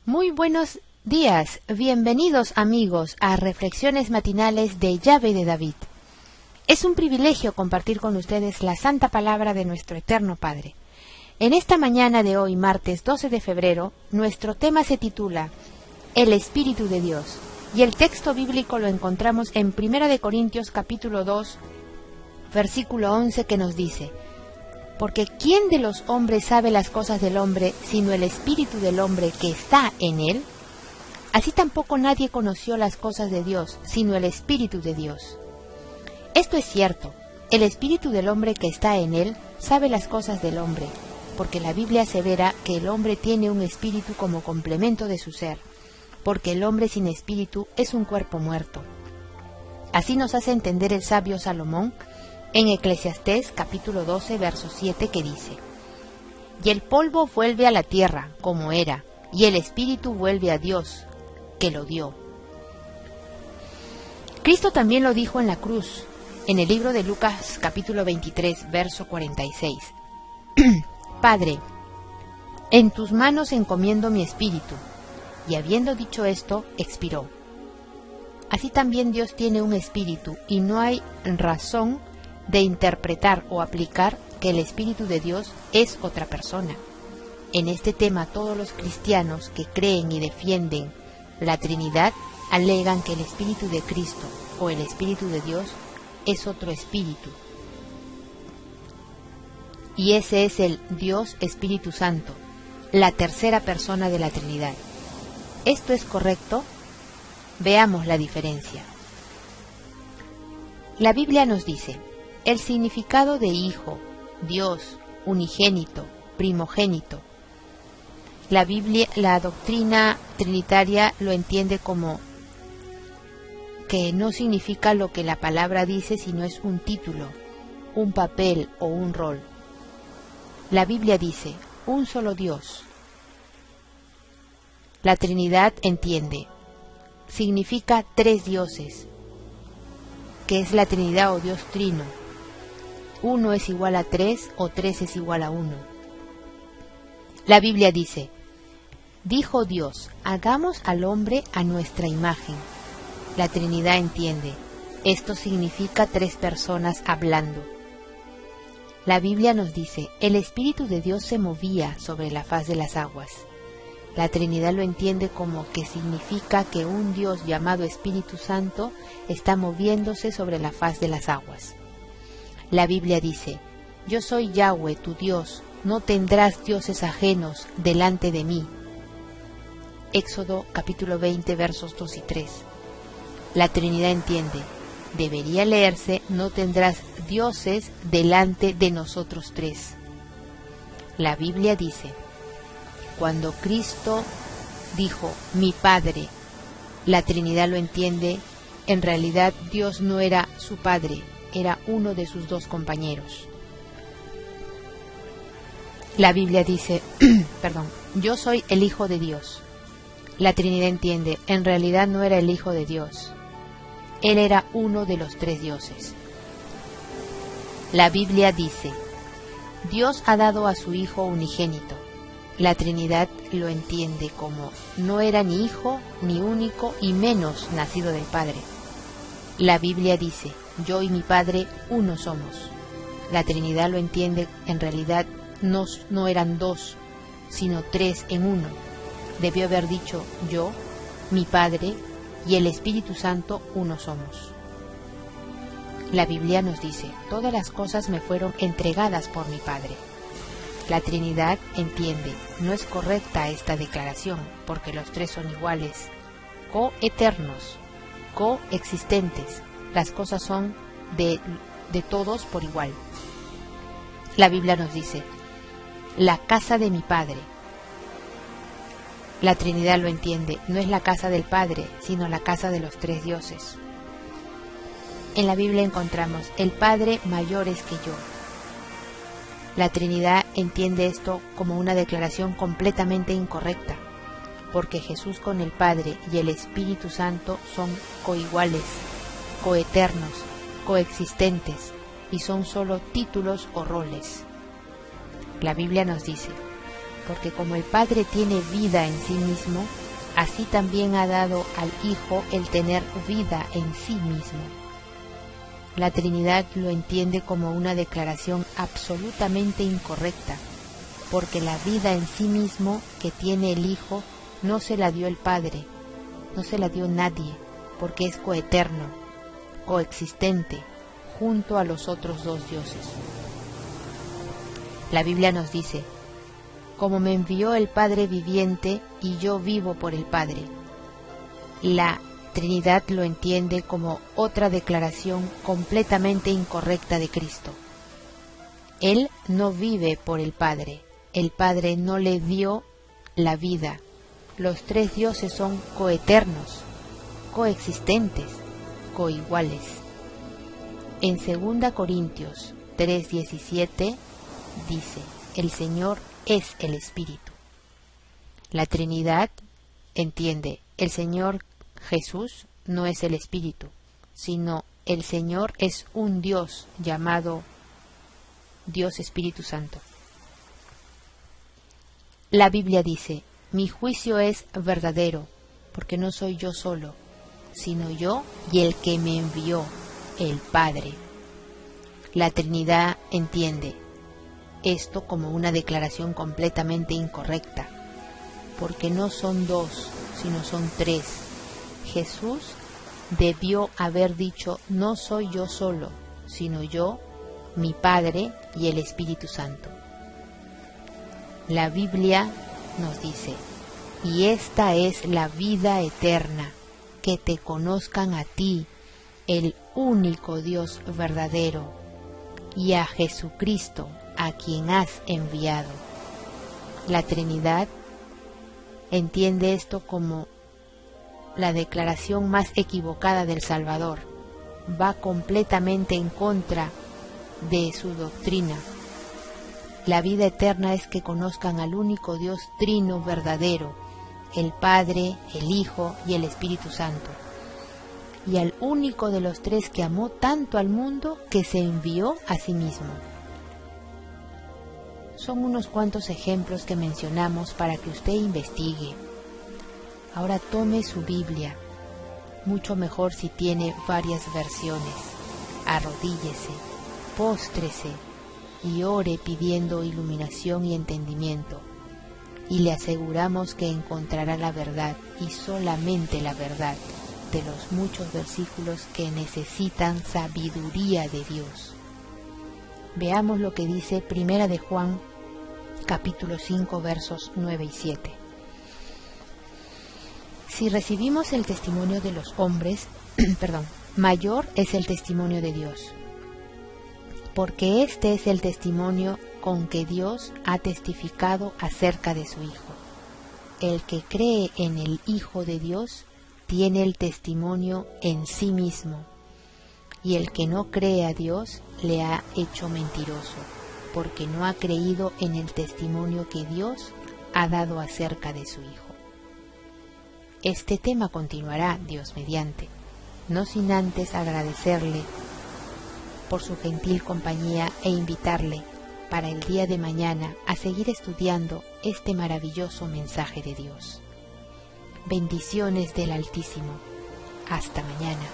Muy buenos días, bienvenidos amigos a Reflexiones Matinales de Llave de David. Es un privilegio compartir con ustedes la santa palabra de nuestro eterno Padre. En esta mañana de hoy, martes 12 de febrero, nuestro tema se titula El Espíritu de Dios, y el texto bíblico lo encontramos en 1 de Corintios capítulo 2, versículo 11, que nos dice: Porque ¿quién de los hombres sabe las cosas del hombre, sino el espíritu del hombre que está en él? Así tampoco nadie conoció las cosas de Dios, sino el espíritu de Dios. Esto es cierto, el espíritu del hombre que está en él sabe las cosas del hombre, porque la Biblia asevera que el hombre tiene un espíritu como complemento de su ser, porque el hombre sin espíritu es un cuerpo muerto. Así nos hace entender el sabio Salomón en Eclesiastés capítulo 12, verso 7, que dice: Y el polvo vuelve a la tierra, como era, y el espíritu vuelve a Dios, que lo dio. Cristo también lo dijo en la cruz, en el libro de Lucas capítulo 23, verso 46. Padre, en tus manos encomiendo mi espíritu. Y habiendo dicho esto, expiró. Así también Dios tiene un espíritu, y no hay razón de interpretar o aplicar que el Espíritu de Dios es otra persona. En este tema, todos los cristianos que creen y defienden la Trinidad alegan que el Espíritu de Cristo o el Espíritu de Dios es otro espíritu. Y ese es el Dios Espíritu Santo, la tercera persona de la Trinidad. ¿Esto es correcto? Veamos la diferencia. La Biblia nos dice: el significado de hijo, Dios, unigénito, primogénito. La doctrina trinitaria lo entiende como que no significa lo que la palabra dice, sino es un título, un papel o un rol. La Biblia dice: un solo Dios. La Trinidad entiende, significa tres dioses, que es la Trinidad o Dios Trino. Uno es igual a tres o tres es igual a uno. La Biblia dice: dijo Dios, hagamos al hombre a nuestra imagen. La Trinidad entiende, esto significa tres personas hablando. La Biblia nos dice: el Espíritu de Dios se movía sobre la faz de las aguas. La Trinidad lo entiende como que significa que un Dios llamado Espíritu Santo está moviéndose sobre la faz de las aguas. La Biblia dice: yo soy Yahweh, tu Dios, no tendrás dioses ajenos delante de mí. Éxodo capítulo 20, versos 2 y 3. La Trinidad entiende, debería leerse: no tendrás dioses delante de nosotros tres. La Biblia dice: cuando Cristo dijo mi Padre, la Trinidad lo entiende, en realidad Dios no era su Padre, era uno de sus dos compañeros. La Biblia dice, yo soy el Hijo de Dios. La Trinidad entiende, en realidad no era el Hijo de Dios, Él era uno de los tres dioses. La Biblia dice, Dios ha dado a su Hijo unigénito. La Trinidad lo entiende como no era ni hijo, ni único, y menos nacido del Padre. La Biblia dice, yo y mi Padre uno somos. La Trinidad lo entiende, en realidad no eran dos, sino tres en uno. Debió haber dicho yo, mi Padre y el Espíritu Santo uno somos. La Biblia nos dice, todas las cosas me fueron entregadas por mi Padre. La Trinidad entiende, no es correcta esta declaración, porque los tres son iguales, coeternos, coexistentes. Las cosas son de todos por igual. La Biblia nos dice, la casa de mi Padre. La Trinidad lo entiende, no es la casa del Padre, sino la casa de los tres dioses. En la Biblia encontramos, el Padre mayor es que yo. La Trinidad entiende esto como una declaración completamente incorrecta, porque Jesús con el Padre y el Espíritu Santo son coiguales, coeternos, coexistentes, y son solo títulos o roles. La Biblia nos dice, porque como el Padre tiene vida en sí mismo, así también ha dado al Hijo el tener vida en sí mismo. La Trinidad lo entiende como una declaración absolutamente incorrecta, porque la vida en sí mismo que tiene el Hijo no se la dio el Padre, no se la dio nadie, porque es coeterno, coexistente, junto a los otros dos dioses. La Biblia nos dice: como me envió el Padre viviente y yo vivo por el Padre. La Trinidad lo entiende como otra declaración completamente incorrecta de Cristo. Él no vive por el Padre no le dio la vida. Los tres dioses son coeternos, coexistentes, coiguales. En 2 Corintios 3:17 dice: el Señor es el Espíritu. La Trinidad entiende: el Señor Jesús no es el Espíritu, sino el Señor es un Dios llamado Dios Espíritu Santo. La Biblia dice: mi juicio es verdadero, porque no soy yo solo, sino yo y el que me envió, el Padre. La Trinidad entiende esto como una declaración completamente incorrecta, porque no son dos, sino son tres. Jesús debió haber dicho: no soy yo solo, sino yo, mi Padre y el Espíritu Santo. La Biblia nos dice: y esta es la vida eterna, que te conozcan a ti, el único Dios verdadero, y a Jesucristo, a quien has enviado. La Trinidad entiende esto como la declaración más equivocada del Salvador. Va completamente en contra de su doctrina. La vida eterna es que conozcan al único Dios trino verdadero, el Padre, el Hijo y el Espíritu Santo, y al único de los tres que amó tanto al mundo que se envió a sí mismo. Son unos cuantos ejemplos que mencionamos para que usted investigue. Ahora tome su Biblia, mucho mejor si tiene varias versiones, arrodíllese, póstrese y ore pidiendo iluminación y entendimiento, y le aseguramos que encontrará la verdad, y solamente la verdad, de los muchos versículos que necesitan sabiduría de Dios. Veamos lo que dice 1 de Juan, capítulo 5, versos 9 y 7. Si recibimos el testimonio de los hombres, mayor es el testimonio de Dios, porque este es el testimonio con que Dios ha testificado acerca de su Hijo. El que cree en el Hijo de Dios tiene el testimonio en sí mismo, y el que no cree a Dios le ha hecho mentiroso, porque no ha creído en el testimonio que Dios ha dado acerca de su Hijo. Este tema continuará, Dios mediante, no sin antes agradecerle por su gentil compañía e invitarle para el día de mañana a seguir estudiando este maravilloso mensaje de Dios. Bendiciones del Altísimo. Hasta mañana.